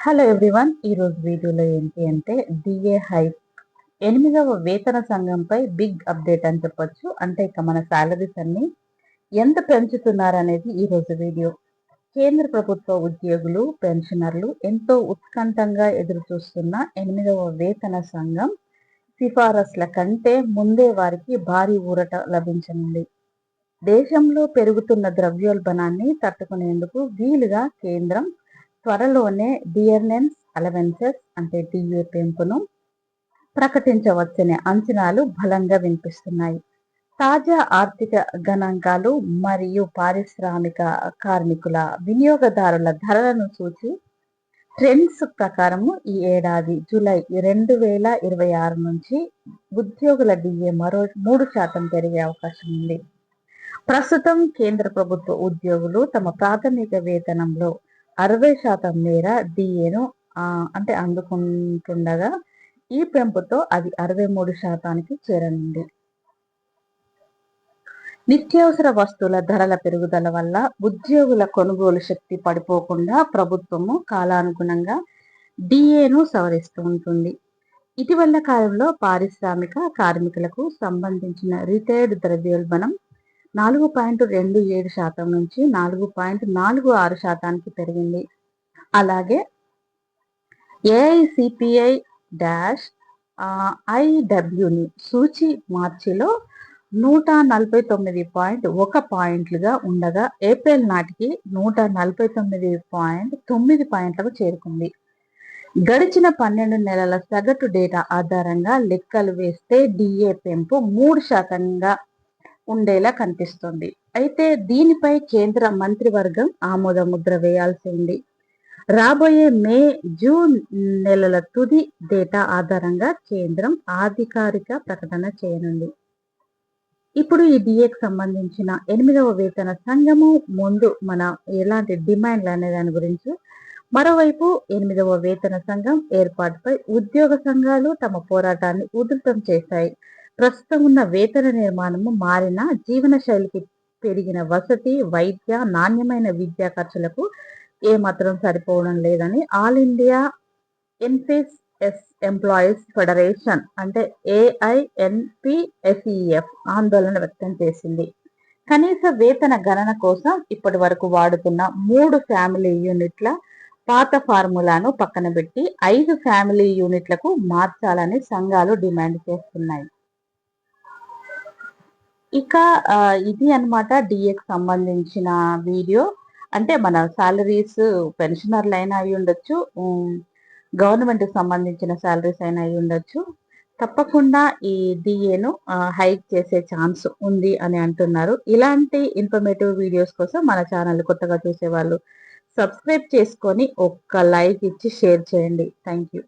Hello everyone. ఈరోజు వీడియోలో ఏంటి అంటే డిఏ హైక్ 8వ వేతన సంఘంపై బిగ్ అప్డేట్ అని చెప్పొచ్చు. అంటే ఇక మన సాలరీస్ అన్ని ఎంత పెంచుతున్నారనేది ఈరోజు వీడియో. కేంద్ర ప్రభుత్వ ఉద్యోగులు, పెన్షనర్లు ఎంతో ఉత్కంఠంగా ఎదురు చూస్తున్న 8వ వేతన సంఘం సిఫారసుల కంటే ముందే వారికి భారీ ఊరట లభించనుంది. దేశంలో పెరుగుతున్న ద్రవ్యోల్బణాన్ని తట్టుకునేందుకు వీలుగా కేంద్రం త్వరలోనే డియర్నెన్స్ అలవెన్సెస్ అంటే డిఏ పెంపును ప్రకటించవచ్చనే అంచనాలు బలంగా వినిపిస్తున్నాయి. తాజా ఆర్థిక గణాంకాలు మరియు పారిశ్రామిక కార్మికుల, వినియోగదారుల ధరలను సూచి ట్రెండ్స్ ప్రకారము ఈ ఏడాది జూలై 2026 నుంచి ఉద్యోగుల డిఏ మరో 3% పెరిగే అవకాశం ఉంది. ప్రస్తుతం కేంద్ర ప్రభుత్వ ఉద్యోగులు తమ ప్రాథమిక వేతనంలో 60% మేర డిఏను అందుకుంటుండగా ఈ పెంపుతో అది 63%కి చేరనుంది. నిత్యావసర వస్తువుల ధరల పెరుగుదల వల్ల ఉద్యోగుల కొనుగోలు శక్తి పడిపోకుండా ప్రభుత్వము కాలానుగుణంగా డిఏను సవరిస్తూ ఉంటుంది. ఇటీవల కాలంలో పారిశ్రామిక కార్మికులకు సంబంధించిన రిటైర్డ్ ద్రవ్యోల్బణం 4.27% నుంచి 4.46%కి పెరిగింది. అలాగే ఏఐసిపిఐ ఐడబ్ల్యూని సూచి మార్చిలో 149.1 పాయింట్లుగా ఉండగా ఏప్రిల్ నాటికి 149.9 పాయింట్లకు చేరుకుంది. గడిచిన 12 నెలల సగటు డేటా ఆధారంగా లెక్కలు వేస్తే డిఏ పెంపు 3%గా ఉండేలా కనిపిస్తుంది. అయితే దీనిపై కేంద్ర మంత్రివర్గం ఆమోద ముద్ర వేయాల్సి ఉంది. రాబోయే మే, జూన్ నెలల తుది డేటా ఆధారంగా కేంద్రం అధికారిక ప్రకటన చేయనుంది. ఇప్పుడు ఈ డిఏకి సంబంధించిన 8వ వేతన సంఘము ముందు మన ఎలాంటి డిమాండ్లు అనే దాని గురించి, మరోవైపు 8వ వేతన సంఘం ఏర్పాటుపై ఉద్యోగ సంఘాలు తమ పోరాటాన్ని ఉధృతం చేశాయి. ప్రస్తుతం ఉన్న వేతన నిర్మాణము మారిన జీవన శైలికి, పెరిగిన వసతి, వైద్య, నాణ్యమైన విద్యా ఖర్చులకు ఏమాత్రం సరిపోవడం లేదని ఆల్ ఇండియా ఎన్ఫిఎస్ ఎంప్లాయీస్ ఫెడరేషన్ అంటే ఏఐఎన్పిఎస్ఈఎఫ్ ఆందోళన వ్యక్తం చేసింది. కనీస వేతన గణన కోసం ఇప్పటి వరకు వాడుతున్న 3 ఫ్యామిలీ యూనిట్ల పాత ఫార్ములాను పక్కన పెట్టి 5 ఫ్యామిలీ యూనిట్లకు మార్చాలని సంఘాలు డిమాండ్ చేస్తున్నాయి. ఇక ఇది అన్నమాట డిఏకి సంబంధించిన వీడియో. అంటే మన సాలరీస్ పెన్షనర్లు అయినా అయి ఉండొచ్చు, గవర్నమెంట్కి సంబంధించిన సాలరీస్ అయినా అయి ఉండొచ్చు. తప్పకుండా ఈ డిఏను హైక్ చేసే ఛాన్స్ ఉంది అని అంటున్నారు. ఇలాంటి ఇన్ఫర్మేటివ్ వీడియోస్ కోసం మన ఛానల్ కొత్తగా చూసేవాళ్ళు సబ్స్క్రైబ్ చేసుకొని ఒక్క లైక్ ఇచ్చి షేర్ చేయండి. Thank you.